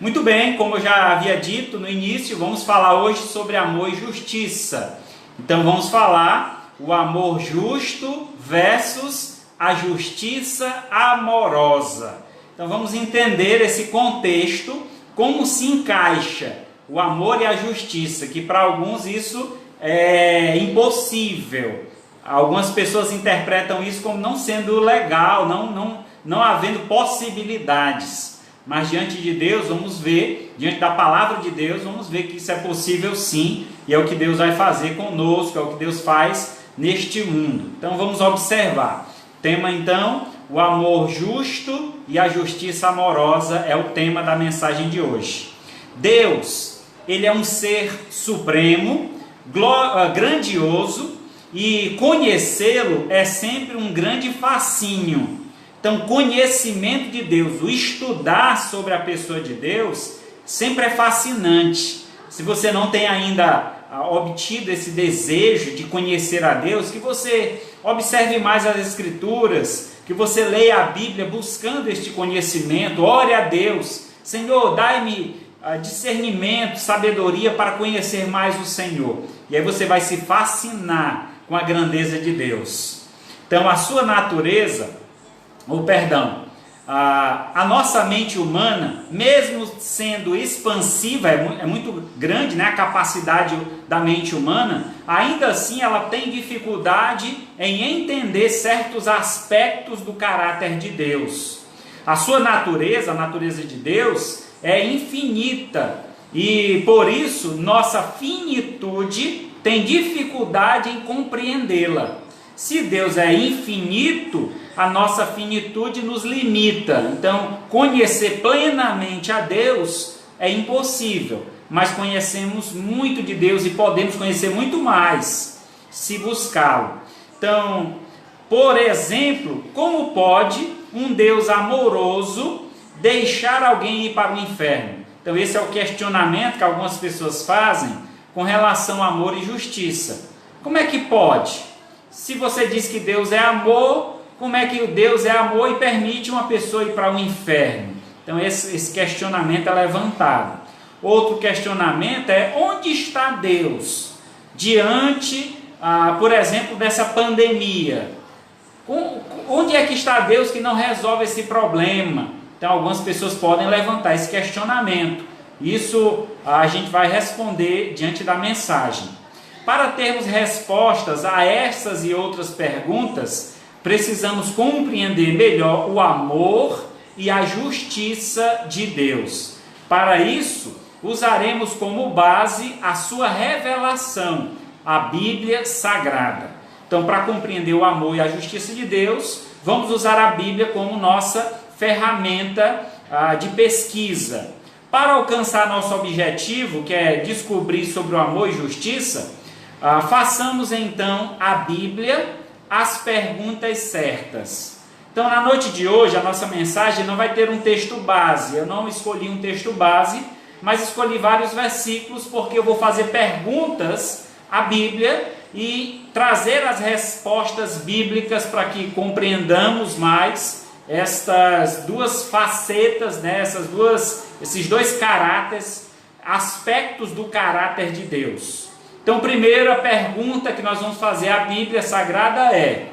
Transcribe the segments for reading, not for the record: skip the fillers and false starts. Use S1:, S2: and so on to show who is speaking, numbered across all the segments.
S1: Muito bem, como eu já havia dito no início, vamos falar hoje sobre amor e justiça. Então vamos falar o amor justo versus a justiça amorosa. Então vamos entender esse contexto, como se encaixa o amor e a justiça, que para alguns isso é impossível. Algumas pessoas interpretam isso como não sendo legal, não havendo possibilidades. Mas diante de Deus, vamos ver, diante da palavra de Deus, vamos ver que isso é possível sim, e é o que Deus vai fazer conosco, é o que Deus faz neste mundo. Então vamos observar. Tema então, o amor justo e a justiça amorosa é o tema da mensagem de hoje. Deus, Ele é um ser supremo, grandioso, e conhecê-lo é sempre um grande fascínio. Então, conhecimento de Deus, o estudar sobre a pessoa de Deus, sempre é fascinante. Se você não tem ainda obtido esse desejo de conhecer a Deus, que você observe mais as Escrituras, que você leia a Bíblia buscando este conhecimento, ore a Deus, Senhor, dai-me discernimento, sabedoria para conhecer mais o Senhor. E aí você vai se fascinar com a grandeza de Deus. Então, a sua natureza, a nossa mente humana, mesmo sendo expansiva, é muito grande, né, a capacidade da mente humana, ainda assim ela tem dificuldade em entender certos aspectos do caráter de Deus. A sua natureza, a natureza de Deus, é infinita e por isso nossa finitude tem dificuldade em compreendê-la. Se Deus é infinito, a nossa finitude nos limita. Então, conhecer plenamente a Deus é impossível, mas conhecemos muito de Deus e podemos conhecer muito mais se buscá-lo. Então, por exemplo, como pode um Deus amoroso deixar alguém ir para o inferno? Então, esse é o questionamento que algumas pessoas fazem com relação a amor e justiça. Como é que pode? Se você diz que Deus é amor, como é que Deus é amor e permite uma pessoa ir para o inferno? Então esse questionamento é levantado. Outro questionamento é: onde está Deus diante, por exemplo, dessa pandemia? Onde é que está Deus que não resolve esse problema? Então algumas pessoas podem levantar esse questionamento. Isso a gente vai responder diante da mensagem. Para termos respostas a essas e outras perguntas, precisamos compreender melhor o amor e a justiça de Deus. Para isso, usaremos como base a sua revelação, a Bíblia Sagrada. Então, para compreender o amor e a justiça de Deus, vamos usar a Bíblia como nossa ferramenta de pesquisa. Para alcançar nosso objetivo, que é descobrir sobre o amor e justiça, façamos então a Bíblia as perguntas certas. Então, na noite de hoje, a nossa mensagem não vai ter um texto base. Eu não escolhi um texto base, mas escolhi vários versículos, porque eu vou fazer perguntas à Bíblia e trazer as respostas bíblicas para que compreendamos mais estas duas facetas, né, esses dois caráteres, aspectos do caráter de Deus. Então, primeiro, a pergunta que nós vamos fazer à Bíblia Sagrada é: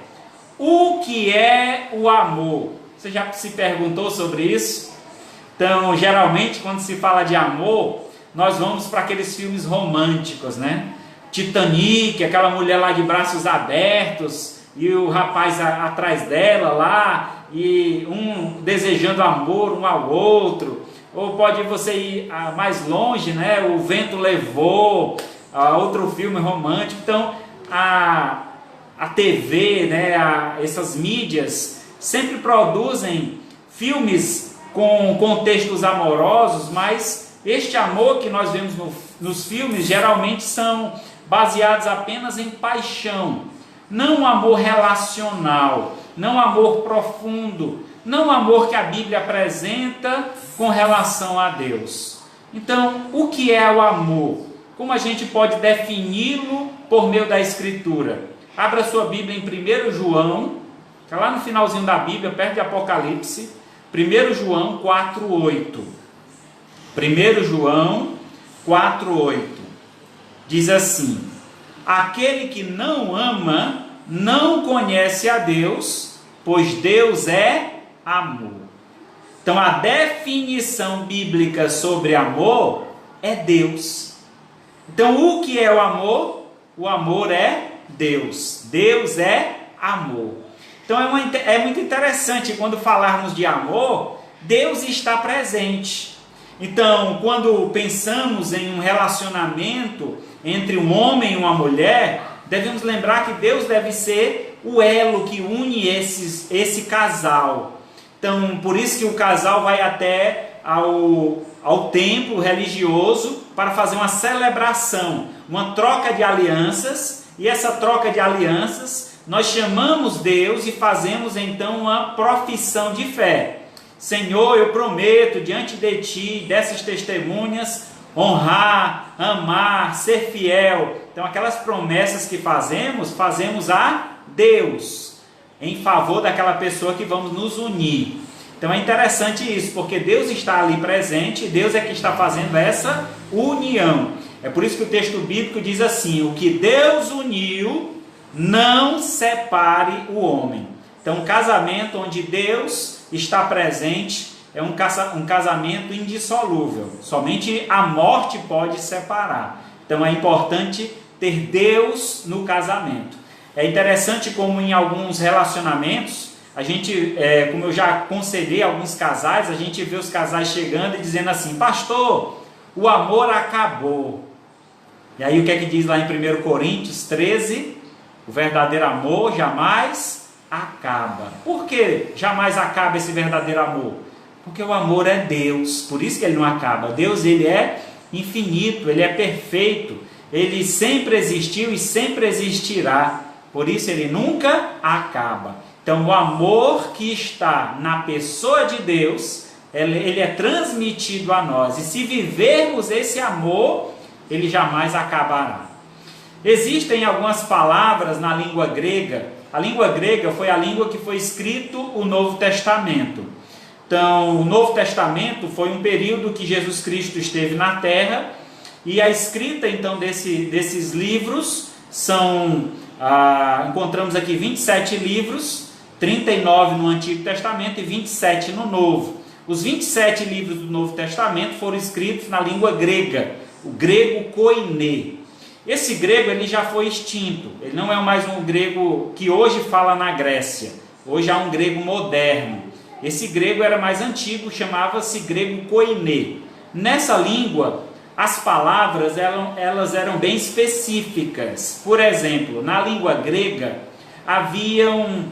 S1: o que é o amor? Você já se perguntou sobre isso? Então, geralmente, quando se fala de amor, nós vamos para aqueles filmes românticos, né? Titanic, aquela mulher lá de braços abertos, e o rapaz atrás dela lá, e um desejando amor um ao outro. Ou pode você ir mais longe, né? O Vento Levou, outro filme romântico. Então a TV, né, essas mídias sempre produzem filmes com contextos amorosos, mas este amor que nós vemos nos filmes geralmente são baseados apenas em paixão, não amor relacional, não amor profundo, não amor que a Bíblia apresenta com relação a Deus. Então, o que é o amor? Como a gente pode defini-lo por meio da Escritura? Abra sua Bíblia em 1 João, que é lá no finalzinho da Bíblia, perto de Apocalipse, 1 João 4,8. 1 João 4,8 diz assim: aquele que não ama não conhece a Deus, pois Deus é amor. Então a definição bíblica sobre amor é Deus. Então o que é o amor? O amor é Deus. Deus é amor. Então é muito interessante quando falarmos de amor, Deus está presente. Então, quando pensamos em um relacionamento entre um homem e uma mulher, devemos lembrar que Deus deve ser o elo que une esse casal. Então, por isso que o casal vai até ao templo religioso para fazer uma celebração, uma troca de alianças, e essa troca de alianças nós chamamos Deus e fazemos então uma profissão de fé. Senhor, eu prometo diante de Ti, dessas testemunhas, honrar, amar, ser fiel. Então aquelas promessas que fazemos a Deus, em favor daquela pessoa que vamos nos unir. Então é interessante isso, porque Deus está ali presente, Deus é que está fazendo essa união. É por isso que o texto bíblico diz assim: o que Deus uniu, não separe o homem. Então um casamento onde Deus está presente é um casamento indissolúvel. Somente a morte pode separar. Então é importante ter Deus no casamento. É interessante como em alguns relacionamentos, a gente, como eu já aconselhei alguns casais, a gente vê os casais chegando e dizendo assim: pastor, o amor acabou. E aí o que é que diz lá em 1 Coríntios 13? O verdadeiro amor jamais acaba. Por que jamais acaba esse verdadeiro amor? Porque o amor é Deus, por isso que ele não acaba. Deus, ele é infinito, ele é perfeito, ele sempre existiu e sempre existirá, por isso ele nunca acaba. Então o amor que está na pessoa de Deus, ele é transmitido a nós, e se vivermos esse amor, ele jamais acabará. Existem algumas palavras na língua grega. A língua grega foi a língua que foi escrito o Novo Testamento. Então, o Novo Testamento foi um período que Jesus Cristo esteve na Terra, e a escrita então desses livros encontramos aqui 27 livros, 39 no Antigo Testamento e 27 no Novo. Os 27 livros do Novo Testamento foram escritos na língua grega, o grego koiné. Esse grego ele já foi extinto, ele não é mais um grego que hoje fala na Grécia, hoje há um grego moderno. Esse grego era mais antigo, chamava-se grego koiné. Nessa língua, as palavras elas eram bem específicas. Por exemplo, na língua grega, haviam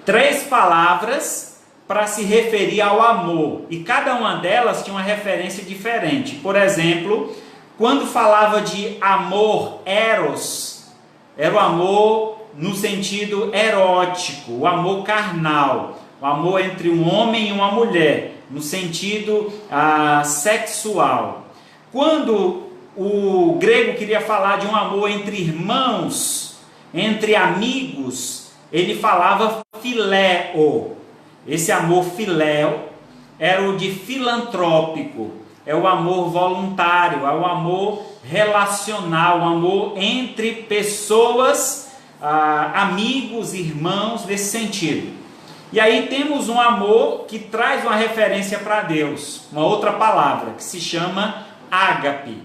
S1: 3 palavras para se referir ao amor, e cada uma delas tinha uma referência diferente. Por exemplo, quando falava de amor, eros, era o amor no sentido erótico, o amor carnal, o amor entre um homem e uma mulher, no sentido sexual. Quando o grego queria falar de um amor entre irmãos, entre amigos, ele falava filéo. Esse amor filéo era o de filantrópico, é o amor voluntário, é o amor relacional, o amor entre pessoas, amigos, irmãos, nesse sentido. E aí temos um amor que traz uma referência para Deus, uma outra palavra, que se chama ágape.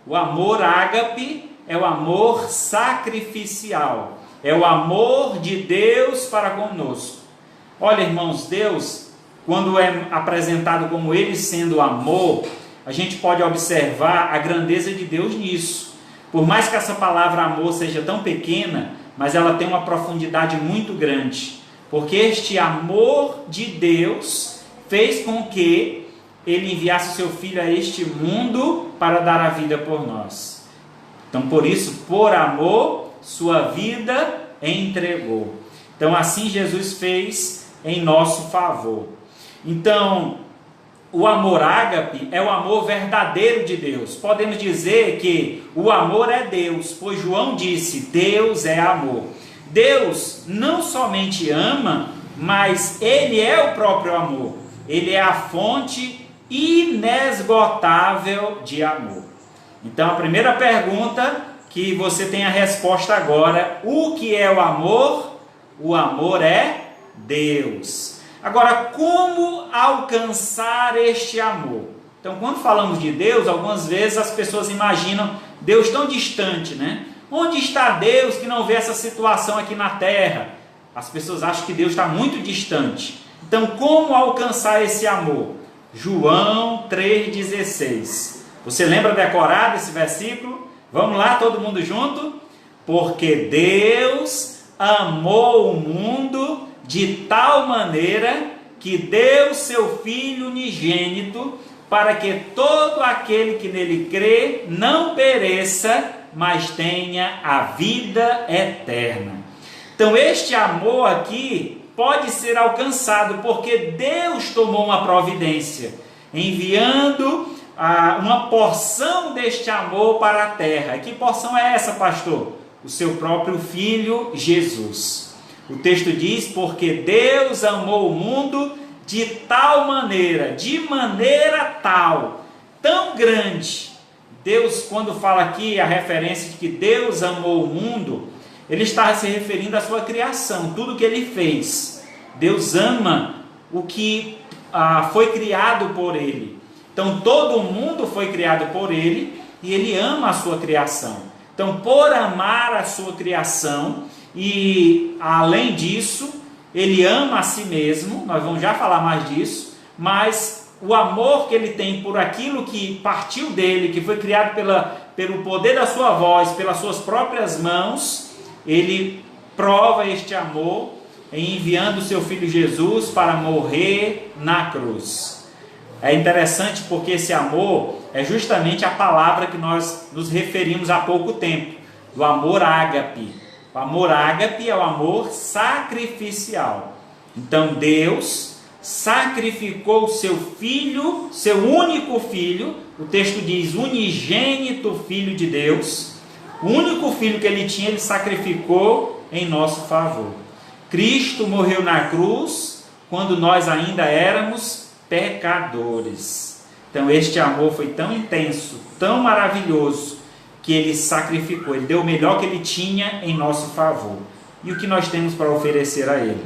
S1: O amor ágape é o amor sacrificial, é o amor de Deus para conosco. Olha, irmãos, Deus, quando é apresentado como Ele sendo amor, a gente pode observar a grandeza de Deus nisso. Por mais que essa palavra amor seja tão pequena, mas ela tem uma profundidade muito grande. Porque este amor de Deus fez com que Ele enviasse o seu Filho a este mundo para dar a vida por nós. Então, por isso, por amor, sua vida entregou. Então, assim Jesus fez em nosso favor. Então, o amor ágape é o amor verdadeiro de Deus. Podemos dizer que o amor é Deus, pois João disse: Deus é amor. Deus não somente ama, mas Ele é o próprio amor. Ele é a fonte inesgotável de amor. Então a primeira pergunta que você tem a resposta agora: o que é o amor? O amor é Deus. Agora, como alcançar este amor? Então, quando falamos de Deus, algumas vezes as pessoas imaginam Deus tão distante, né? Onde está Deus que não vê essa situação aqui na terra? As pessoas acham que Deus está muito distante. Então, como alcançar esse amor? João 3,16. Você lembra decorado esse versículo? Vamos lá, todo mundo junto? Porque Deus amou o mundo de tal maneira que deu seu Filho unigênito, para que todo aquele que nele crê não pereça, mas tenha a vida eterna. Então este amor aqui pode ser alcançado porque Deus tomou uma providência, enviando uma porção deste amor para a terra. E que porção é essa, pastor? O seu próprio Filho Jesus. O texto diz: porque Deus amou o mundo de tal maneira, de maneira tal, tão grande. Deus, quando fala aqui a referência de que Deus amou o mundo, Ele está se referindo à sua criação, tudo que Ele fez. Deus ama o que foi criado por Ele. Então todo o mundo foi criado por Ele e Ele ama a sua criação. Então, por amar a sua criação e além disso, Ele ama a si mesmo, nós vamos já falar mais disso, mas o amor que Ele tem por aquilo que partiu dele, que foi criado pelo poder da sua voz, pelas suas próprias mãos, Ele prova este amor enviando o seu Filho Jesus para morrer na cruz. É interessante porque esse amor é justamente a palavra que nós nos referimos há pouco tempo, do amor ágape. O amor ágape é o amor sacrificial. Então Deus sacrificou o seu Filho, seu único Filho, o texto diz unigênito Filho de Deus, o único Filho que Ele tinha, Ele sacrificou em nosso favor. Cristo morreu na cruz quando nós ainda éramos pecadores. Então este amor foi tão intenso, tão maravilhoso, que Ele sacrificou, Ele deu o melhor que Ele tinha em nosso favor. E o que nós temos para oferecer a Ele?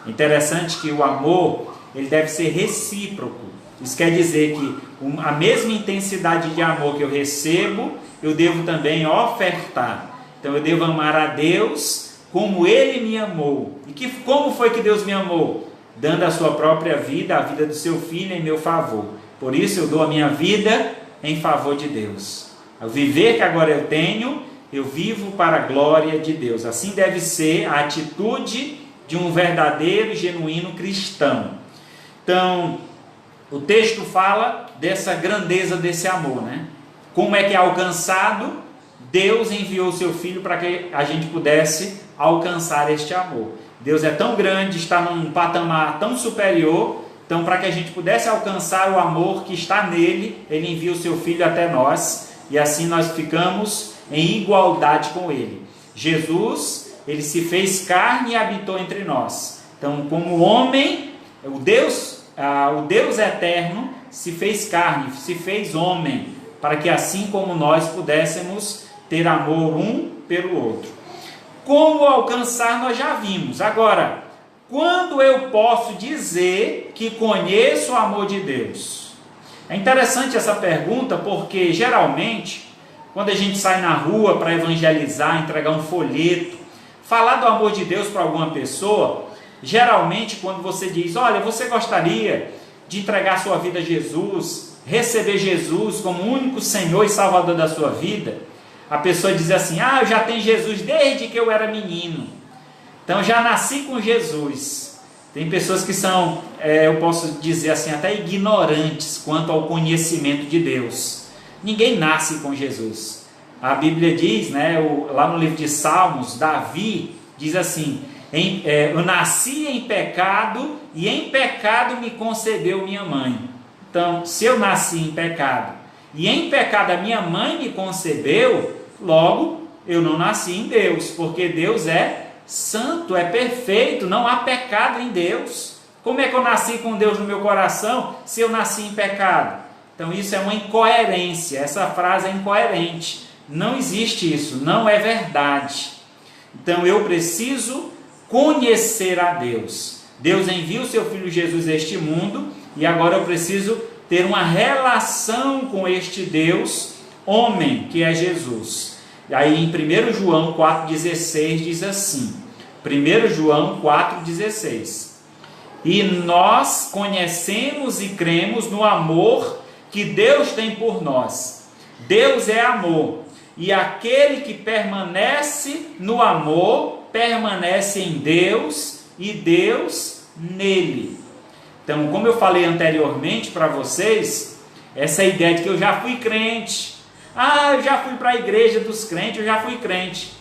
S1: Interessante que o amor, ele deve ser recíproco. Isso quer dizer que a mesma intensidade de amor que eu recebo, eu devo também ofertar. Então eu devo amar a Deus como Ele me amou. E como foi que Deus me amou? Dando a sua própria vida, a vida do seu Filho em meu favor. Por isso eu dou a minha vida em favor de Deus. O viver que agora eu tenho, eu vivo para a glória de Deus. Assim deve ser a atitude de um verdadeiro e genuíno cristão. Então, o texto fala dessa grandeza desse amor, né? Como é que é alcançado? Deus enviou o seu Filho para que a gente pudesse alcançar este amor. Deus é tão grande, está num patamar tão superior, então para que a gente pudesse alcançar o amor que está nele, Ele envia o seu Filho até nós, e assim nós ficamos em igualdade com Ele. Jesus, Ele se fez carne e habitou entre nós. Então, como homem, o Deus eterno se fez carne, se fez homem, para que assim como nós pudéssemos ter amor um pelo outro. Como alcançar, nós já vimos. Agora, quando eu posso dizer que conheço o amor de Deus? É interessante essa pergunta, porque geralmente, quando a gente sai na rua para evangelizar, entregar um folheto, falar do amor de Deus para alguma pessoa, geralmente quando você diz, olha, você gostaria de entregar sua vida a Jesus, receber Jesus como único Senhor e Salvador da sua vida, a pessoa diz assim, eu já tenho Jesus desde que eu era menino, então já nasci com Jesus. Tem pessoas que são, eu posso dizer assim, até ignorantes quanto ao conhecimento de Deus. Ninguém nasce com Jesus. A Bíblia diz, lá no livro de Salmos, Davi diz assim, eu nasci em pecado e em pecado me concebeu minha mãe. Então, se eu nasci em pecado e em pecado a minha mãe me concebeu, logo eu não nasci em Deus, porque Deus é santo, é perfeito, não há pecado em Deus. Como é que eu nasci com Deus no meu coração se eu nasci em pecado? Então isso é uma incoerência, essa frase é incoerente. Não existe isso, não é verdade. Então eu preciso conhecer a Deus. Deus envia o seu Filho Jesus a este mundo e agora eu preciso ter uma relação com este Deus, homem, que é Jesus. E aí em 1 João 4,16 diz assim, 1 João 4,16: E nós conhecemos e cremos no amor que Deus tem por nós. Deus é amor, e aquele que permanece no amor, permanece em Deus e Deus nele. Então, como eu falei anteriormente para vocês, essa ideia de que eu já fui crente, eu já fui para a igreja dos crentes, eu já fui crente.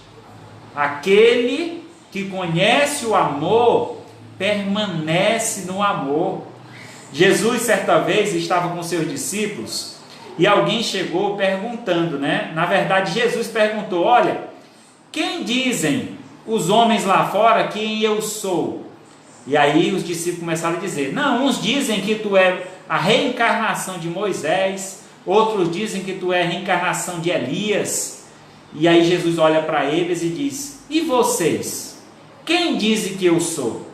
S1: Aquele que conhece o amor, permanece no amor. Jesus, certa vez, estava com seus discípulos e alguém chegou perguntando, né? Na verdade, Jesus perguntou: olha, quem dizem os homens lá fora quem eu sou? E aí os discípulos começaram a dizer: não, uns dizem que tu é a reencarnação de Moisés, outros dizem que tu é a reencarnação de Elias. E aí Jesus olha para eles e diz: e vocês? Quem dizem que eu sou?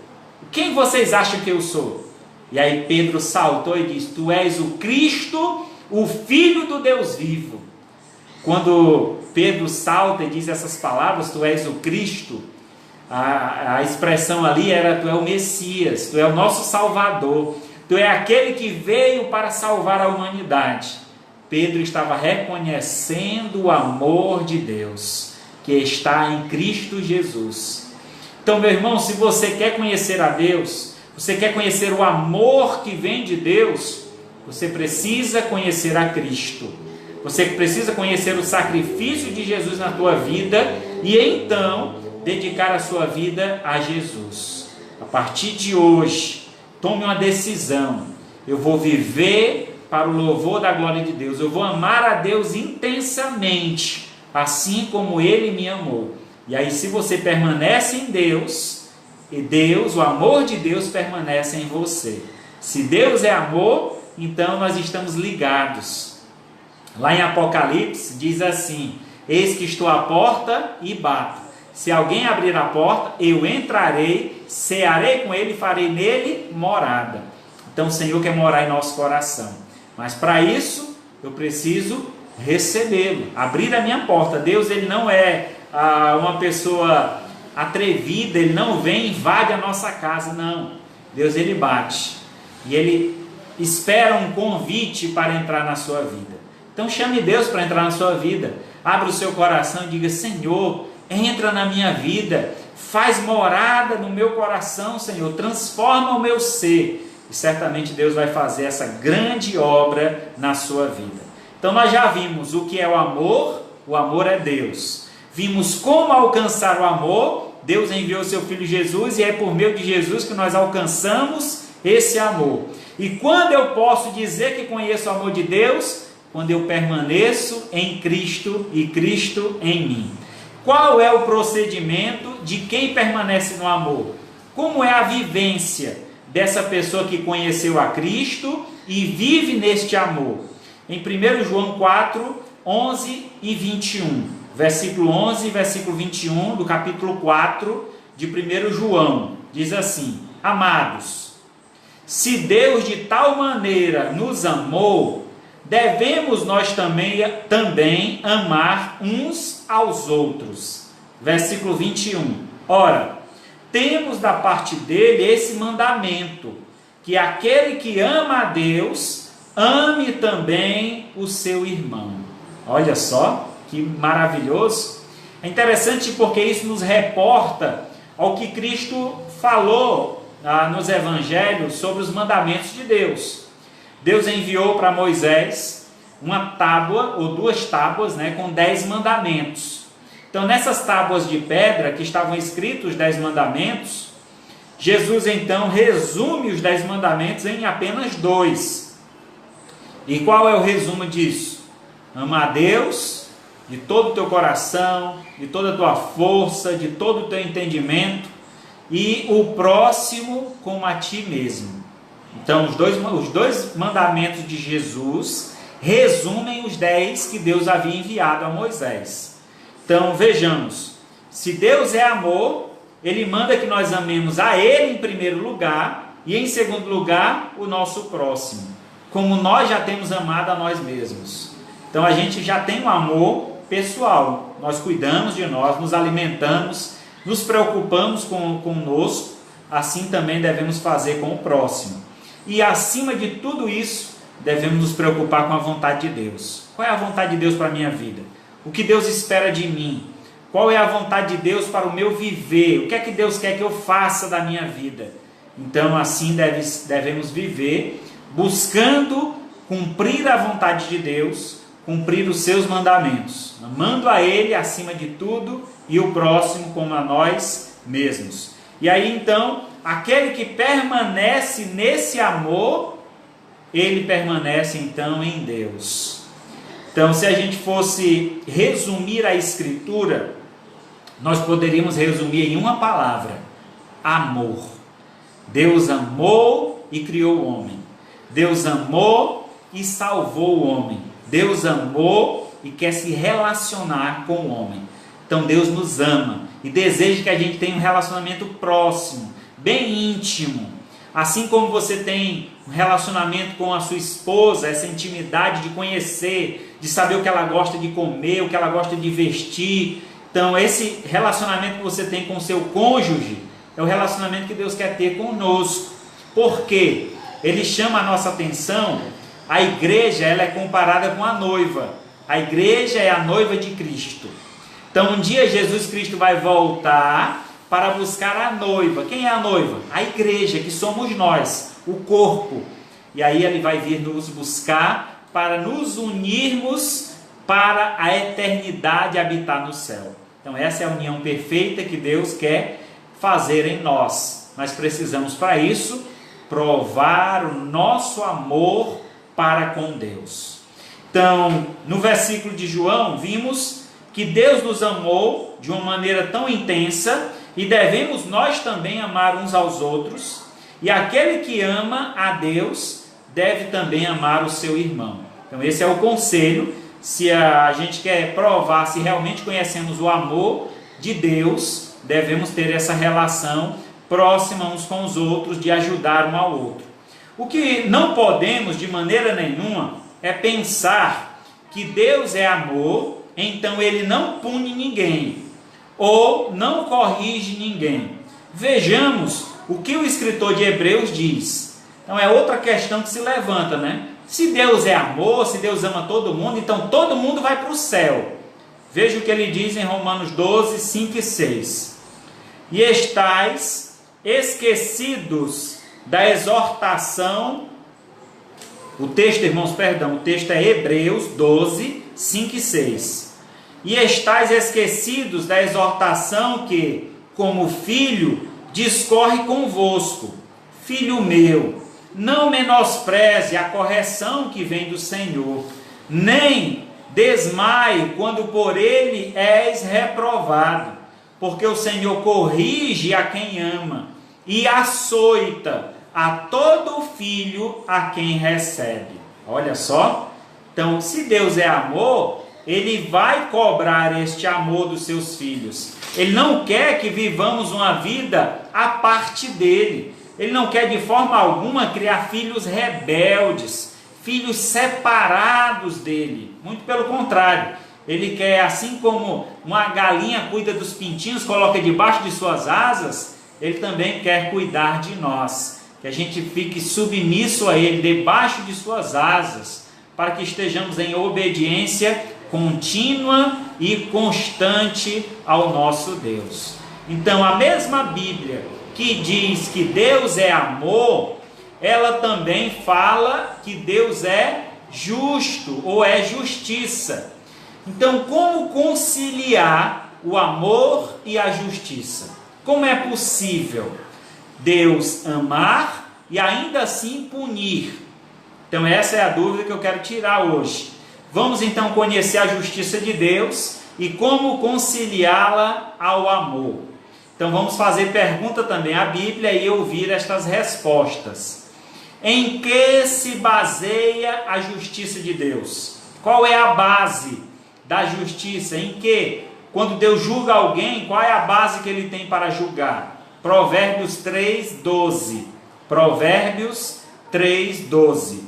S1: Quem vocês acham que eu sou? E aí Pedro saltou e disse: tu és o Cristo, o Filho do Deus vivo. Quando Pedro salta e diz essas palavras, tu és o Cristo, a expressão ali era: tu é o Messias, tu é o nosso Salvador, tu é aquele que veio para salvar a humanidade. Pedro estava reconhecendo o amor de Deus, que está em Cristo Jesus. Então, meu irmão, se você quer conhecer a Deus, você quer conhecer o amor que vem de Deus, você precisa conhecer a Cristo. Você precisa conhecer o sacrifício de Jesus na tua vida e então dedicar a sua vida a Jesus. A partir de hoje, tome uma decisão: eu vou viver para o louvor da glória de Deus, eu vou amar a Deus intensamente, assim como Ele me amou. E aí, se você permanece em Deus, e Deus, o amor de Deus permanece em você. Se Deus é amor, então nós estamos ligados. Lá em Apocalipse diz assim: eis que estou à porta e bato. Se alguém abrir a porta, eu entrarei, cearei com ele e farei nele morada. Então o Senhor quer morar em nosso coração. Mas para isso, eu preciso recebê-lo, abrir a minha porta. Deus, ele não é uma pessoa atrevida, ele não vem e invade a nossa casa, não. Deus, ele bate. E ele espera um convite para entrar na sua vida. Então chame Deus para entrar na sua vida. Abra o seu coração e diga: Senhor, entra na minha vida, faz morada no meu coração, Senhor, transforma o meu ser. E certamente Deus vai fazer essa grande obra na sua vida. Então nós já vimos o que é o amor é Deus. Vimos como alcançar o amor, Deus enviou o seu Filho Jesus e é por meio de Jesus que nós alcançamos esse amor. E quando eu posso dizer que conheço o amor de Deus? Quando eu permaneço em Cristo e Cristo em mim. Qual é o procedimento de quem permanece no amor? Como é a vivência dessa pessoa que conheceu a Cristo e vive neste amor? Em 1 João 4, 11 e 21. Versículo 11 e versículo 21 do capítulo 4 de 1 João. Diz assim: amados, se Deus de tal maneira nos amou, devemos nós também amar uns aos outros. Versículo 21. Ora, temos da parte dele esse mandamento, que aquele que ama a Deus, ame também o seu irmão. Olha só, que maravilhoso. É interessante porque isso nos reporta ao que Cristo falou nos evangelhos sobre os mandamentos de Deus. Deus enviou para Moisés uma tábua ou duas tábuas, com 10 mandamentos. Então, nessas tábuas de pedra que estavam escritos os 10 mandamentos, Jesus então resume os 10 mandamentos em apenas 2. E qual é o resumo disso? Ama a Deus de todo o teu coração, de toda a tua força, de todo o teu entendimento. e o próximo como a ti mesmo. Então, os dois mandamentos de Jesus resumem os 10 que Deus havia enviado a Moisés. Então, vejamos, se Deus é amor, Ele manda que nós amemos a Ele em primeiro lugar, e em segundo lugar, o nosso próximo, como nós já temos amado a nós mesmos. Então, a gente já tem um amor pessoal, nós cuidamos de nós, nos alimentamos, nos preocupamos conosco, assim também devemos fazer com o próximo. E acima de tudo isso, devemos nos preocupar com a vontade de Deus. Qual é a vontade de Deus para a minha vida? O que Deus espera de mim? Qual é a vontade de Deus para o meu viver? O que é que Deus quer que eu faça da minha vida? Então, assim devemos viver, buscando cumprir a vontade de Deus, cumprir os seus mandamentos, amando a Ele acima de tudo e o próximo como a nós mesmos. E aí então, aquele que permanece nesse amor, ele permanece então em Deus. Então, se a gente fosse resumir a Escritura, nós poderíamos resumir em uma palavra: amor. Deus amou e criou o homem. Deus amou e salvou o homem. Deus amou e quer se relacionar com o homem. Então Deus nos ama e deseja que a gente tenha um relacionamento próximo, bem íntimo. Assim como você tem um relacionamento com a sua esposa, essa intimidade de conhecer, de saber o que ela gosta de comer, o que ela gosta de vestir. Então esse relacionamento que você tem com o seu cônjuge é o relacionamento que Deus quer ter conosco. Por quê? Ele chama a nossa atenção. A igreja, ela é comparada com a noiva. A igreja é a noiva de Cristo. Então um dia Jesus Cristo vai voltar para buscar a noiva. Quem é a noiva? A igreja, que somos nós, o corpo. E aí ele vai vir nos buscar para nos unirmos para a eternidade habitar no céu. Então essa é a união perfeita que Deus quer fazer em nós. Nós precisamos para isso provar o nosso amor para com Deus. Então, no versículo de João, vimos que Deus nos amou de uma maneira tão intensa e devemos nós também amar uns aos outros. E aquele que ama a Deus deve também amar o seu irmão. Então, esse é o conselho. Se a gente quer provar se realmente conhecemos o amor de Deus, devemos ter essa relação próxima uns com os outros, de ajudar um ao outro. O que não podemos de maneira nenhuma é pensar que Deus é amor, então Ele não pune ninguém, ou não corrige ninguém. Vejamos o que o escritor de Hebreus diz. Então é outra questão que se levanta, né? Se Deus é amor, se Deus ama todo mundo, então todo mundo vai para o céu. Veja o que ele diz em Romanos 12, 5 e 6. E estais esquecidos da exortação. O texto, irmãos, perdão, o texto é Hebreus 12, 5 e 6. E estais esquecidos da exortação que, como filho, discorre convosco. Filho meu, não menospreze a correção que vem do Senhor, nem desmaie quando por ele és reprovado, porque o Senhor corrige a quem ama e açoita a todo filho a quem recebe. Olha só, então se Deus é amor, Ele vai cobrar este amor dos seus filhos. Ele não quer que vivamos uma vida à parte dele. Ele não quer de forma alguma criar filhos rebeldes, filhos separados dele. Muito pelo contrário. Ele quer, assim como uma galinha cuida dos pintinhos, coloca debaixo de suas asas, Ele também quer cuidar de nós. Que a gente fique submisso a Ele, debaixo de suas asas, para que estejamos em obediência contínua e constante ao nosso Deus. Então, a mesma Bíblia que diz que Deus é amor, ela também fala que Deus é justo ou é justiça. Então, como conciliar o amor e a justiça? Como é possível Deus amar e ainda assim punir? Então, essa é a dúvida que eu quero tirar hoje. Vamos então conhecer a justiça de Deus e como conciliá-la ao amor. Então vamos fazer pergunta também à Bíblia e ouvir estas respostas. Em que se baseia a justiça de Deus? Qual é a base da justiça? Em que? Quando Deus julga alguém, qual é a base que ele tem para julgar? Provérbios 3:12. Provérbios 3:12.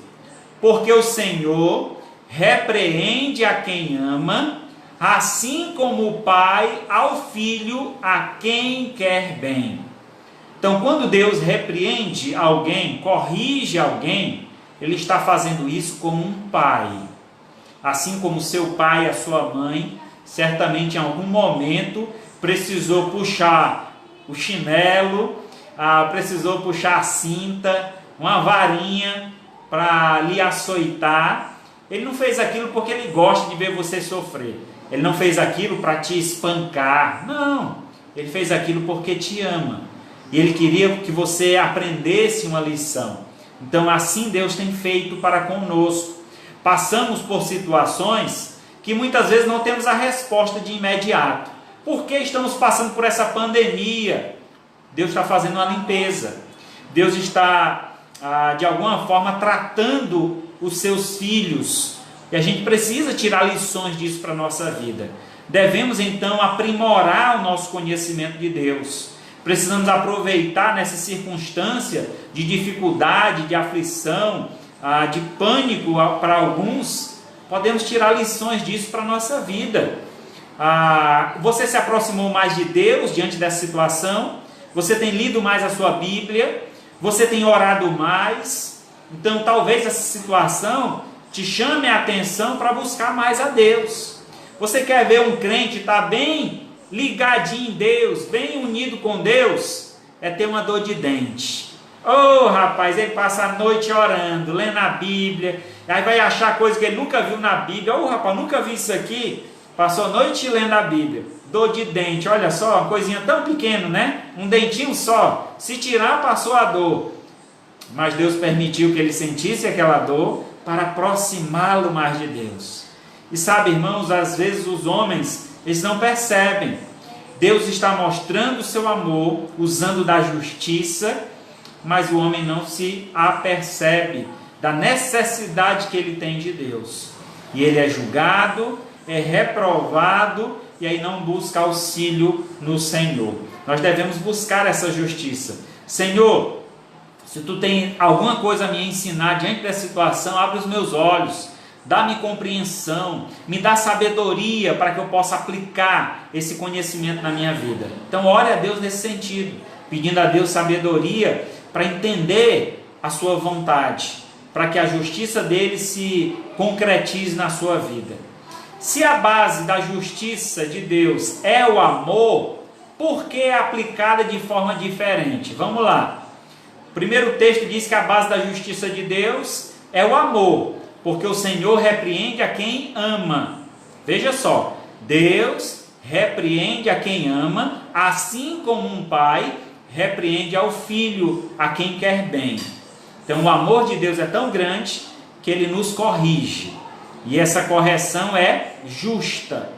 S1: Porque o Senhor repreende a quem ama, assim como o pai ao filho a quem quer bem. Então, quando Deus repreende alguém, corrige alguém, ele está fazendo isso como um pai. Assim como seu pai e a sua mãe, certamente em algum momento precisou puxar o chinelo, precisou puxar a cinta, uma varinha para lhe açoitar. Ele não fez aquilo porque ele gosta de ver você sofrer. Ele não fez aquilo para te espancar. Não, ele fez aquilo porque te ama. E ele queria que você aprendesse uma lição. Então assim Deus tem feito para conosco. Passamos por situações que muitas vezes não temos a resposta de imediato. Por que estamos passando por essa pandemia? Deus está fazendo uma limpeza. Deus está, de alguma forma, tratando os seus filhos. E a gente precisa tirar lições disso para a nossa vida. Devemos então aprimorar o nosso conhecimento de Deus. Precisamos aproveitar nessa circunstância de dificuldade, de aflição, de pânico para alguns. Podemos tirar lições disso para a nossa vida. Você se aproximou mais de Deus diante dessa situação? Você tem lido mais a sua Bíblia? Você tem orado mais? Então talvez essa situação te chame a atenção para buscar mais a Deus. Você quer ver um crente estar bem ligadinho em Deus, bem unido com Deus? É ter uma dor de dente. Rapaz, ele passa a noite orando, lendo a Bíblia, aí vai achar coisa que ele nunca viu na Bíblia. Rapaz, nunca vi isso aqui. Passou a noite lendo a Bíblia. Dor de dente, olha só, uma coisinha tão pequena, né? Um dentinho só. Se tirar, passou a dor. Mas Deus permitiu que ele sentisse aquela dor para aproximá-lo mais de Deus. E sabe, irmãos, às vezes os homens, eles não percebem. Deus está mostrando o seu amor, usando da justiça, mas o homem não se apercebe da necessidade que ele tem de Deus. E ele é julgado, é reprovado, e aí não busca auxílio no Senhor. Nós devemos buscar essa justiça. Senhor, se tu tem alguma coisa a me ensinar diante dessa situação, abre os meus olhos, dá-me compreensão, me dá sabedoria para que eu possa aplicar esse conhecimento na minha vida. Então ore a Deus nesse sentido, pedindo a Deus sabedoria para entender a sua vontade, para que a justiça dele se concretize na sua vida. Se a base da justiça de Deus é o amor, por que é aplicada de forma diferente? Vamos lá. O primeiro texto diz que a base da justiça de Deus é o amor, porque o Senhor repreende a quem ama. Veja só, Deus repreende a quem ama, assim como um pai repreende ao filho a quem quer bem. Então o amor de Deus é tão grande que ele nos corrige. E essa correção é justa.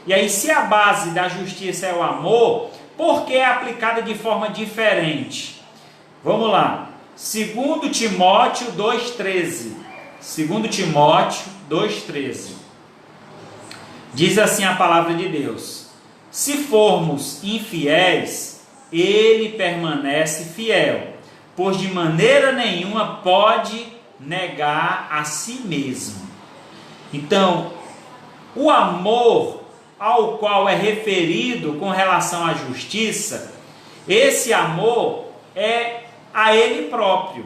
S1: E aí, se a base da justiça é o amor, por que é aplicada de forma diferente? Vamos lá. 2 Timóteo 2,13. 2 Timóteo 2,13. Diz assim a palavra de Deus: se formos infiéis, ele permanece fiel, pois de maneira nenhuma pode negar a si mesmo. Então, o amor ao qual é referido com relação à justiça, esse amor é a Ele próprio.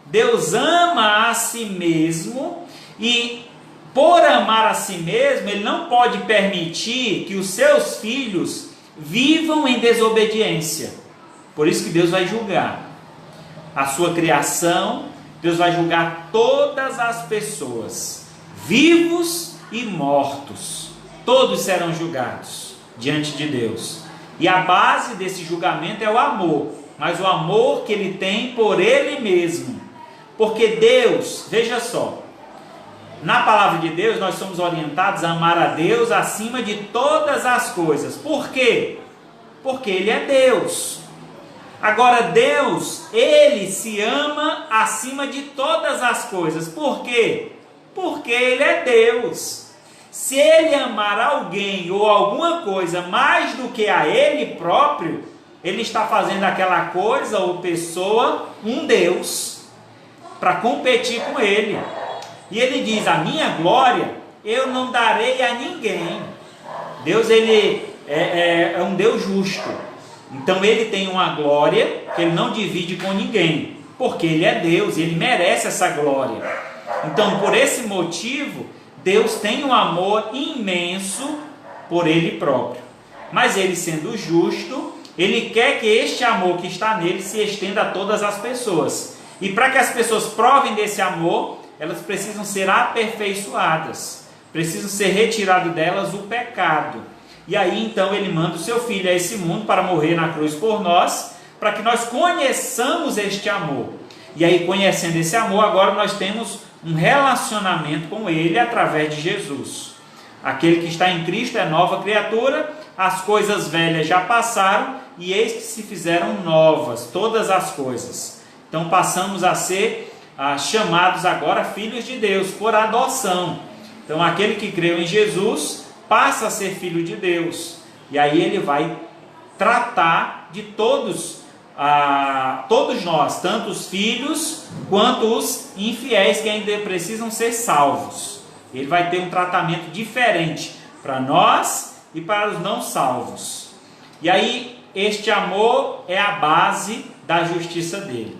S1: Deus ama a si mesmo e, por amar a si mesmo, Ele não pode permitir que os seus filhos vivam em desobediência. Por isso que Deus vai julgar a sua criação, Deus vai julgar todas as pessoas, vivos e mortos, todos serão julgados diante de Deus. E a base desse julgamento é o amor, mas o amor que ele tem por ele mesmo. Porque Deus, veja só, na palavra de Deus nós somos orientados a amar a Deus acima de todas as coisas. Por quê? Porque Ele é Deus. Agora Deus, Ele se ama acima de todas as coisas. Por quê? Porque Ele é Deus. Se Ele amar alguém ou alguma coisa mais do que a Ele próprio, Ele está fazendo aquela coisa ou pessoa um Deus, para competir com Ele. E Ele diz, a minha glória eu não darei a ninguém. Deus, Ele é um Deus justo. Então Ele tem uma glória que Ele não divide com ninguém, porque Ele é Deus e Ele merece essa glória. Então, por esse motivo, Deus tem um amor imenso por Ele próprio. Mas Ele, sendo justo, Ele quer que este amor que está nele se estenda a todas as pessoas. E para que as pessoas provem desse amor, elas precisam ser aperfeiçoadas. Precisam ser retirado delas o pecado. E aí então Ele manda o seu Filho a esse mundo para morrer na cruz por nós, para que nós conheçamos este amor. E aí, conhecendo esse amor, agora nós temos um relacionamento com Ele através de Jesus. Aquele que está em Cristo é nova criatura, as coisas velhas já passaram e eis que se fizeram novas, todas as coisas. Então passamos a ser chamados agora filhos de Deus, por adoção. Então aquele que creu em Jesus passa a ser filho de Deus. E aí Ele vai tratar de todos nós, tanto os filhos quanto os infiéis que ainda precisam ser salvos. Ele vai ter um tratamento diferente para nós e para os não salvos. E aí este amor é a base da justiça dele.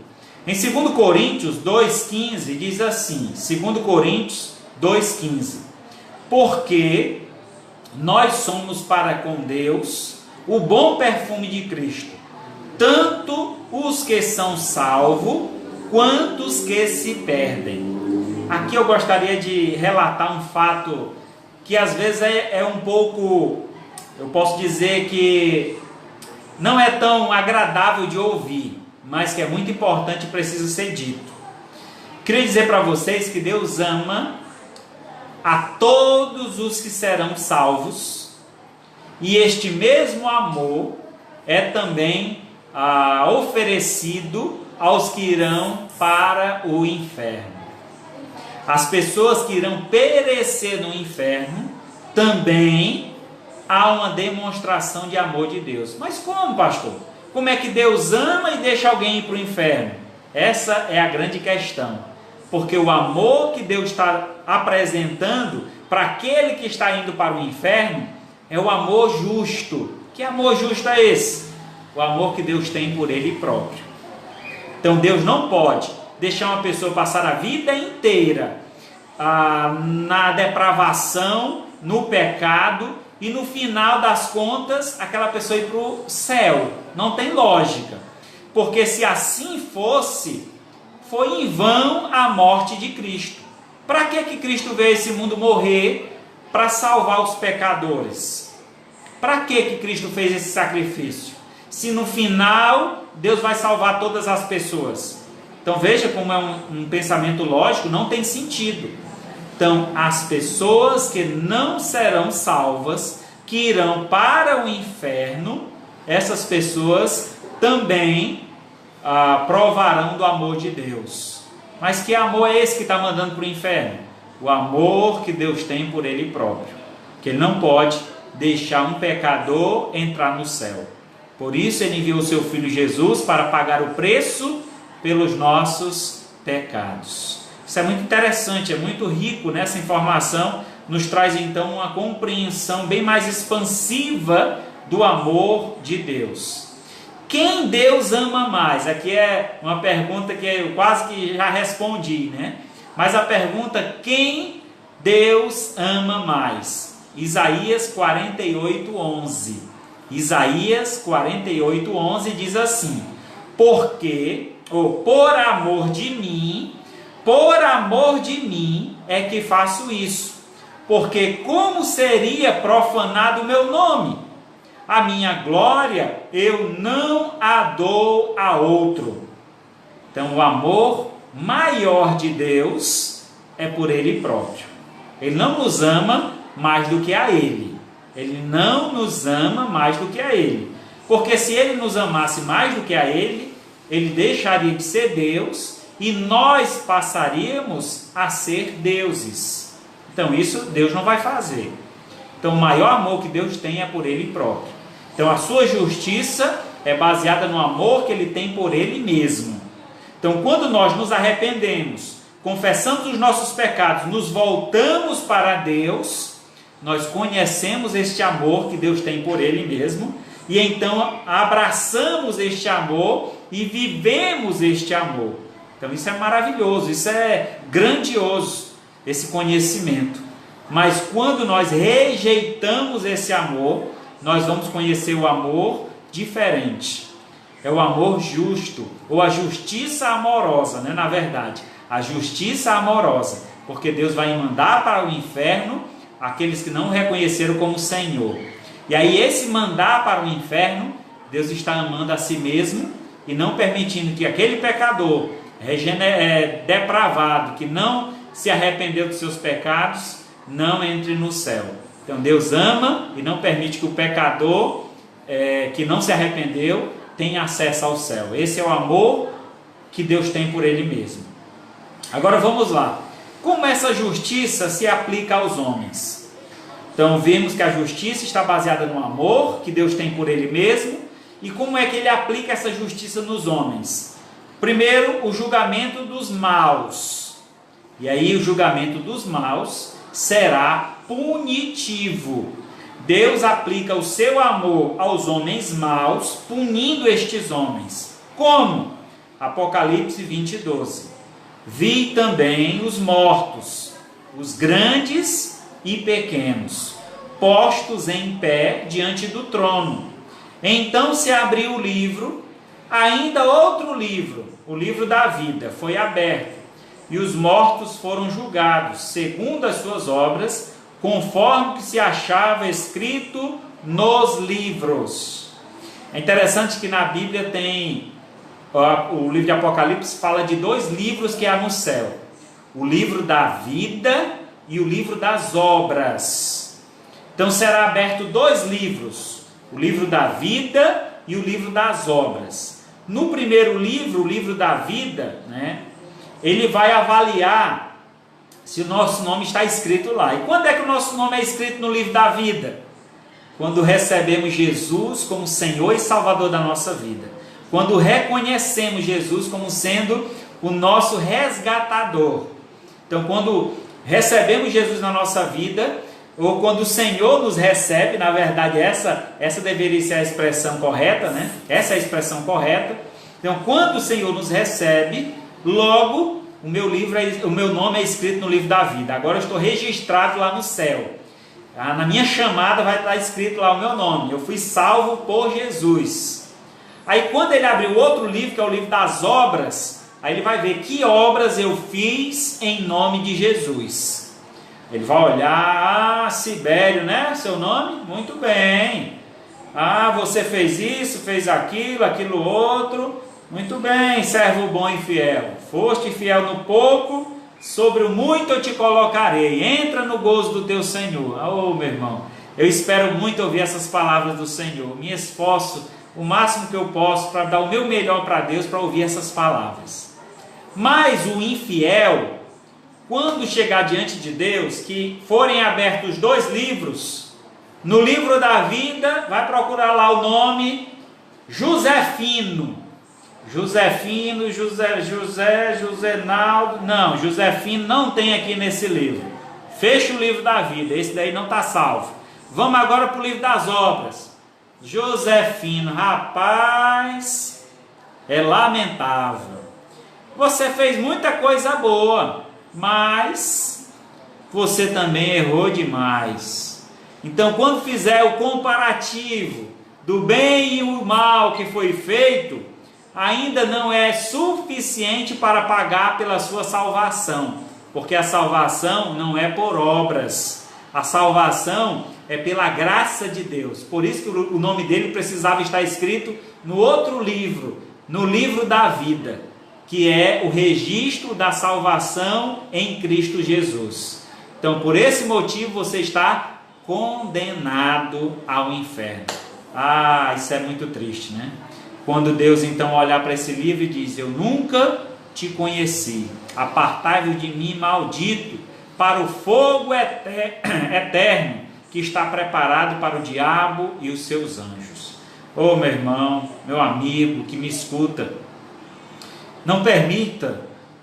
S1: Em 2 Coríntios 2,15 diz assim, 2 Coríntios 2,15: porque nós somos para com Deus o bom perfume de Cristo, tanto os que são salvos, quanto os que se perdem. Aqui eu gostaria de relatar um fato que às vezes é um pouco, eu posso dizer que não é tão agradável de ouvir, mas que é muito importante e precisa ser dito. Queria dizer para vocês que Deus ama a todos os que serão salvos, e este mesmo amor é também oferecido aos que irão para o inferno. As pessoas que irão perecer no inferno, também há uma demonstração de amor de Deus. Mas como, pastor? Como é que Deus ama e deixa alguém ir para o inferno? Essa é a grande questão. Porque o amor que Deus está apresentando para aquele que está indo para o inferno é o amor justo. Que amor justo é esse? O amor que Deus tem por Ele próprio. Então Deus não pode deixar uma pessoa passar a vida inteira na depravação, no pecado, e no final das contas aquela pessoa ir para o céu. Não tem lógica. Porque se assim fosse, foi em vão a morte de Cristo. Para que Cristo veio a esse mundo morrer? Para salvar os pecadores. Para que Cristo fez esse sacrifício? Se no final Deus vai salvar todas as pessoas. Então veja como é um pensamento lógico, não tem sentido. Então as pessoas que não serão salvas, que irão para o inferno, essas pessoas também provarão do amor de Deus. Mas que amor é esse que está mandando para o inferno? O amor que Deus tem por Ele próprio, que Ele não pode deixar um pecador entrar no céu. Por isso Ele enviou o seu Filho Jesus para pagar o preço pelos nossos pecados. Isso é muito interessante, é muito rico nessa informação, nos traz então uma compreensão bem mais expansiva do amor de Deus. Quem Deus ama mais? Aqui é uma pergunta que eu quase que já respondi, né? Mas a pergunta, quem Deus ama mais? Isaías 48:11. Isaías 48:11 diz assim: porque, ou por amor de mim é que faço isso, porque como seria profanado o meu nome? A minha glória eu não a dou a outro. Então o amor maior de Deus é por Ele próprio. Ele não nos ama mais do que a Ele. Ele não nos ama mais do que a Ele. Porque se ele nos amasse mais do que a ele, ele deixaria de ser Deus e nós passaríamos a ser deuses. Então isso Deus não vai fazer. Então o maior amor que Deus tem é por ele próprio. Então a sua justiça é baseada no amor que ele tem por ele mesmo. Então quando nós nos arrependemos, confessamos os nossos pecados, nos voltamos para Deus, nós conhecemos este amor que Deus tem por ele mesmo, e então abraçamos este amor e vivemos este amor. Então isso é maravilhoso, isso é grandioso, esse conhecimento. Mas quando nós rejeitamos esse amor, nós vamos conhecer o amor diferente. É o amor justo, ou a justiça amorosa, né? Na verdade, a justiça amorosa, porque Deus vai mandar para o inferno aqueles que não o reconheceram como Senhor. E aí esse mandar para o inferno, Deus está amando a si mesmo e não permitindo que aquele pecador depravado, que não se arrependeu dos seus pecados, não entre no céu. Então Deus ama e não permite que o pecador que não se arrependeu tenha acesso ao céu. Esse é o amor que Deus tem por ele mesmo. Agora vamos lá. Como essa justiça se aplica aos homens? Então vimos que a justiça está baseada no amor que Deus tem por ele mesmo. E como é que ele aplica essa justiça nos homens? Primeiro, o julgamento dos maus. E aí o julgamento dos maus será punitivo. Deus aplica o seu amor aos homens maus, punindo estes homens. Como? Apocalipse 20:12. Vi também os mortos, os grandes e pequenos, postos em pé diante do trono. Então se abriu o livro, ainda outro livro, o livro da vida, foi aberto, e os mortos foram julgados, segundo as suas obras, conforme que se achava escrito nos livros. É interessante que na Bíblia tem, o livro de Apocalipse fala de dois livros que há no céu: o livro da vida e o livro das obras. Então será aberto dois livros, o livro da vida e o livro das obras. No primeiro livro, o livro da vida, né, ele vai avaliar se o nosso nome está escrito lá. E quando é que o nosso nome é escrito no livro da vida? Quando recebemos Jesus como Senhor e Salvador da nossa vida. Quando reconhecemos Jesus como sendo o nosso resgatador. Então quando recebemos Jesus na nossa vida, ou quando o Senhor nos recebe, na verdade essa deveria ser a expressão correta, né? Essa é a expressão correta. Então quando o Senhor nos recebe, logo o meu nome é escrito no livro da vida. Agora eu estou registrado lá no céu. Na minha chamada vai estar escrito lá o meu nome. Eu fui salvo por Jesus. Aí quando ele abrir o outro livro, que é o livro das obras, aí ele vai ver que obras eu fiz em nome de Jesus. Ele vai olhar: Sibério, né? Seu nome? Muito bem. Você fez isso, fez aquilo outro. Muito bem, servo bom e fiel. Foste fiel no pouco, sobre o muito eu te colocarei. Entra no gozo do teu Senhor. Meu irmão, eu espero muito ouvir essas palavras do Senhor. Me esforço o máximo que eu posso para dar o meu melhor para Deus, para ouvir essas palavras. Mas o infiel, quando chegar diante de Deus, que forem abertos dois livros, no livro da vida vai procurar lá o nome Josefino, Josenaldo. Não, Josefino não tem aqui nesse livro. Fecha o livro da vida, esse daí não está salvo. Vamos agora para o livro das obras. Josefino, rapaz, é lamentável. Você fez muita coisa boa, mas você também errou demais. Então quando fizer o comparativo do bem e o mal que foi feito, ainda não é suficiente para pagar pela sua salvação, porque a salvação não é por obras, a salvação é pela graça de Deus. Por isso que o nome dele precisava estar escrito no outro livro, no livro da vida, que é o registro da salvação em Cristo Jesus. Então por esse motivo você está condenado ao inferno. Ah, isso é muito triste, né? Quando Deus então olhar para esse livro e diz: eu nunca te conheci, apartai-vos de mim, maldito, para o fogo eterno que está preparado para o diabo e os seus anjos. Oh, meu irmão, meu amigo que me escuta, não permita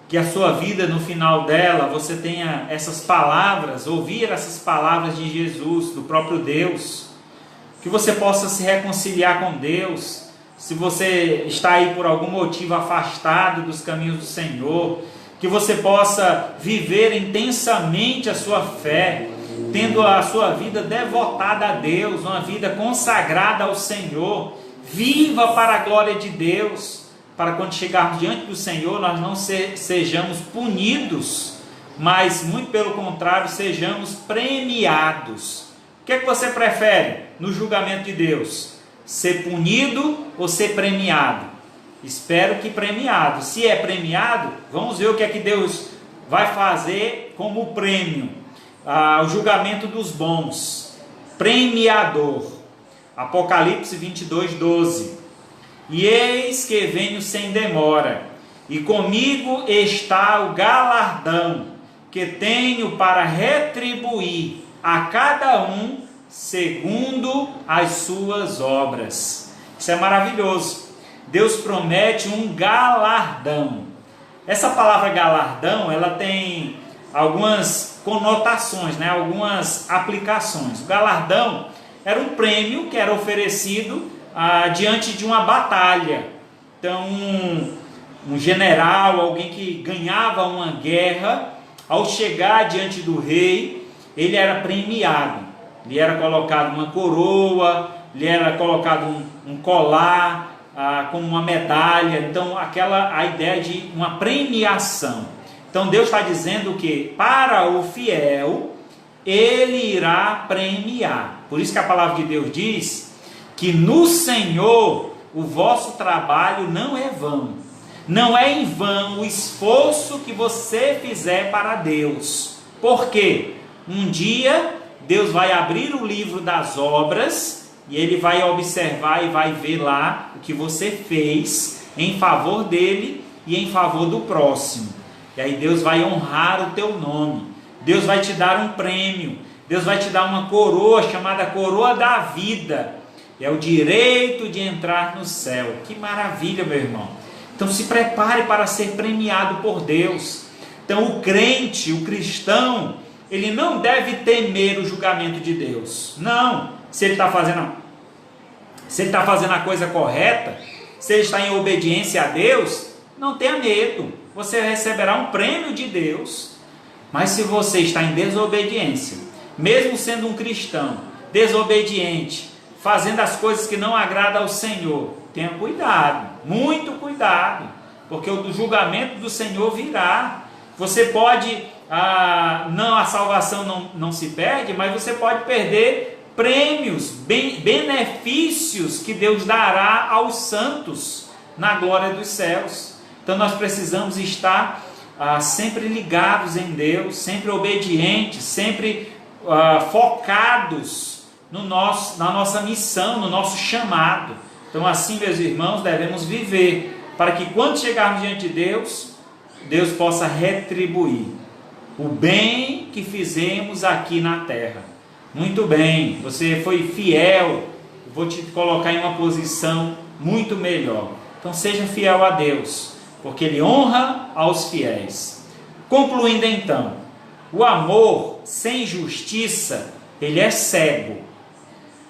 S1: que a sua vida, no final dela, você tenha essas palavras, ouvir essas palavras de Jesus, do próprio Deus, que você possa se reconciliar com Deus. Se você está aí por algum motivo afastado dos caminhos do Senhor, que você possa viver intensamente a sua fé, tendo a sua vida devotada a Deus, uma vida consagrada ao Senhor. Viva para a glória de Deus, para quando chegarmos diante do Senhor, nós não sejamos punidos, mas muito pelo contrário, sejamos premiados. O que é que você prefere no julgamento de Deus? Ser punido ou ser premiado? Espero que premiado. Se é premiado, vamos ver o que é que Deus vai fazer como prêmio. O julgamento dos bons, premiador. Apocalipse 22, 12. E eis que venho sem demora, e comigo está o galardão, que tenho para retribuir a cada um segundo as suas obras. Isso é maravilhoso. Deus promete um galardão. Essa palavra galardão, ela tem algumas conotações, né? Algumas aplicações. O galardão era um prêmio que era oferecido diante de uma batalha. Então, um general, alguém que ganhava uma guerra, ao chegar diante do rei, ele era premiado. Lhe era colocado uma coroa, lhe era colocado um colar, como uma medalha. Então, a ideia de uma premiação. Então, Deus está dizendo que para o fiel, Ele irá premiar. Por isso que a palavra de Deus diz que no Senhor o vosso trabalho não é vão. Não é em vão o esforço que você fizer para Deus. Por quê? Um dia Deus vai abrir o livro das obras e Ele vai observar e vai ver lá o que você fez em favor dele e em favor do próximo. E aí Deus vai honrar o teu nome. Deus vai te dar um prêmio. Deus vai te dar uma coroa chamada coroa da vida. É o direito de entrar no céu. Que maravilha, meu irmão. Então se prepare para ser premiado por Deus. Então o crente, o cristão, ele não deve temer o julgamento de Deus. Não. Se ele está fazendo a coisa correta, se ele está em obediência a Deus, não tenha medo. Você receberá um prêmio de Deus. Mas se você está em desobediência, mesmo sendo um cristão, desobediente, fazendo as coisas que não agradam ao Senhor, tenha cuidado, muito cuidado, porque o julgamento do Senhor virá. Você pode, a salvação não se perde, mas você pode perder prêmios, benefícios que Deus dará aos santos na glória dos céus. Então nós precisamos estar sempre ligados em Deus, sempre obedientes, sempre focados na nossa missão, no nosso chamado. Então assim, meus irmãos, devemos viver, para que quando chegarmos diante de Deus, Deus possa retribuir o bem que fizemos aqui na terra. Muito bem, você foi fiel, vou te colocar em uma posição muito melhor. Então seja fiel a Deus, porque Ele honra aos fiéis. Concluindo então, o amor sem justiça, ele é cego.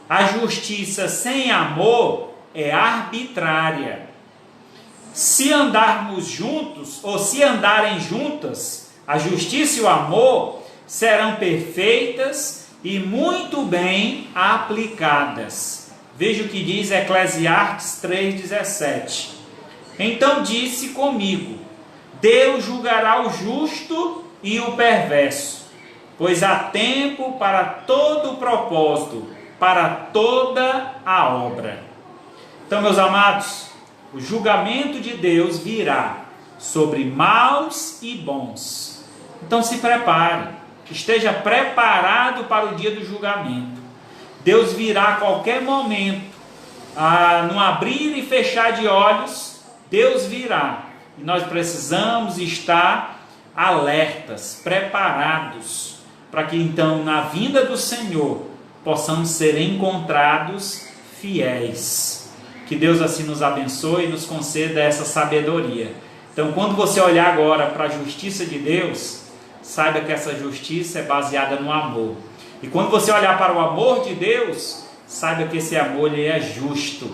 S1: A justiça sem amor é arbitrária. Se andarmos juntos, ou se andarem juntas, a justiça e o amor serão perfeitas e muito bem aplicadas. Veja o que diz Eclesiastes 3,17. Então disse comigo: Deus julgará o justo e o perverso, pois há tempo para todo o propósito, para toda a obra. Então, meus amados, o julgamento de Deus virá sobre maus e bons. Então se prepare, esteja preparado para o dia do julgamento. Deus virá a qualquer momento no abrir e fechar de olhos, Deus virá. E nós precisamos estar alertas, preparados, para que então, na vinda do Senhor, possamos ser encontrados fiéis. Que Deus assim nos abençoe e nos conceda essa sabedoria. Então, quando você olhar agora para a justiça de Deus, saiba que essa justiça é baseada no amor. E quando você olhar para o amor de Deus, saiba que esse amor ele é justo,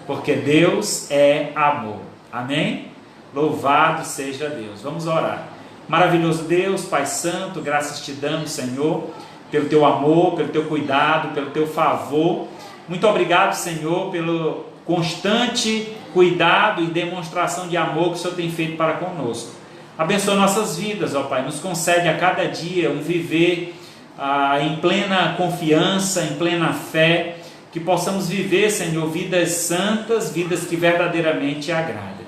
S1: porque Deus é amor. Amém? Louvado seja Deus. Vamos orar. Maravilhoso Deus, Pai Santo, graças te damos, Senhor, pelo teu amor, pelo teu cuidado, pelo teu favor. Muito obrigado, Senhor, pelo constante cuidado e demonstração de amor que o Senhor tem feito para conosco. Abençoa nossas vidas, ó Pai, nos concede a cada dia um viver em plena confiança, em plena fé, que possamos viver, Senhor, vidas santas, vidas que verdadeiramente te agradam.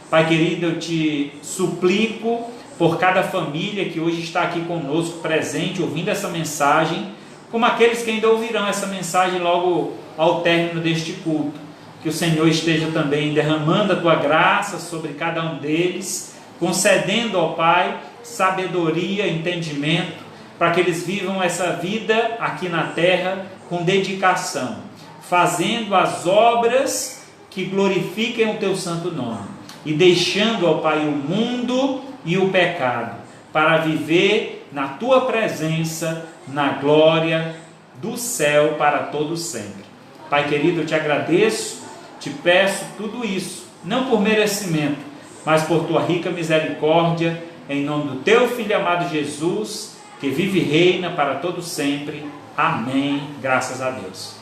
S1: Pai querido, eu te suplico por cada família que hoje está aqui conosco, presente, ouvindo essa mensagem, como aqueles que ainda ouvirão essa mensagem logo ao término deste culto. Que o Senhor esteja também derramando a tua graça sobre cada um deles, concedendo ao Pai sabedoria, entendimento, para que eles vivam essa vida aqui na terra com dedicação, fazendo as obras que glorifiquem o teu santo nome e deixando ao Pai o mundo e o pecado, para viver na tua presença, na glória do céu para todo sempre. Pai querido, eu te agradeço, te peço tudo isso, não por merecimento, mas por tua rica misericórdia, em nome do teu Filho amado Jesus, que vive e reina para todo sempre. Amém. Graças a Deus.